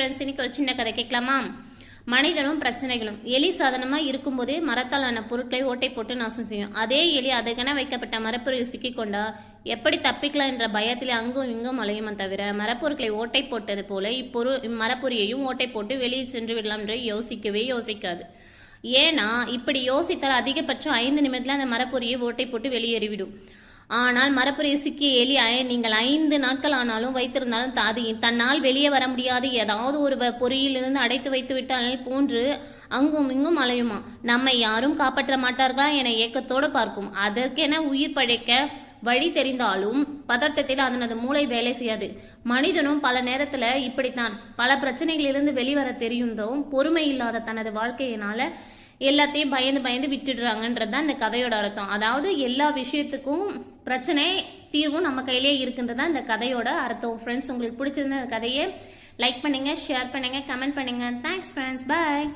Friends, இன்னைக்கு ஒரு சின்ன கதை கேட்கலாமா? மனிதனும் பிரச்சனைகளும். எலி சாதாரணமா இருக்கும்போதே மரத்தால் ஆன பொருட்களை ஓட்டை போட்டு நாசம் செய்யும். அதே எலி அதற்கென வைக்கப்பட்ட மரப்பொருள் சிக்கிக்கொண்டா எப்படி தப்பிக்கலாம் என்ற பயத்தில் அங்கும் இங்கும் அலையுமா தவிர மரப்பொருட்களை ஓட்டை போட்டது போல மரப்பொறியையும் ஓட்டை போட்டு வெளியே சென்று விடலாம் என்று யோசிக்காது. ஏன்னா இப்படி யோசித்தால் அதிகபட்சம் 5 நிமிடத்தில் அந்த மரப்பொறியை ஓட்டை போட்டு வெளியேறிவிடும். ஆனால் மரப்பொறியை சிக்கிய எலி நீங்கள் 5 நாட்கள் ஆனாலும் வைத்திருந்தாலும் தன்னால் வெளியே வர முடியாது ஏதாவது ஒரு பொறியிலிருந்து அடைத்து வைத்து விட்டால் போன்று அங்கும் இங்கும் அலையுமா. நம்மை யாரும் காப்பாற்ற மாட்டார்களா என ஏக்கத்தோடு பார்க்கும். அதற்கென உயிர் பழைக்க வழி தெரிந்தாலும் பதட்டத்தில் அதனது மூளை வேலை செய்யாது. மனிதனும் பல நேரத்துல இப்படித்தான் பல பிரச்சனைகளிலிருந்து வெளிவர தெரியுந்தோம் பொறுமை இல்லாத தனது வாழ்க்கையினால எல்லாத்தையும் பயந்து விட்டுடுறாங்கன்றதுதான் இந்த கதையோட அர்த்தம். அதாவது எல்லா விஷயத்துக்கும் பிரச்சனை தீர்வும் நம்ம கையிலே இருக்குன்றதான் இந்த கதையோட அர்த்தம். ஃப்ரெண்ட்ஸ், உங்களுக்கு பிடிச்சிருந்த கதையை லைக் பண்ணுங்க, ஷேர் பண்ணுங்க, கமெண்ட் பண்ணுங்க. தேங்க்ஸ் ஃப்ரெண்ட்ஸ், பாய்.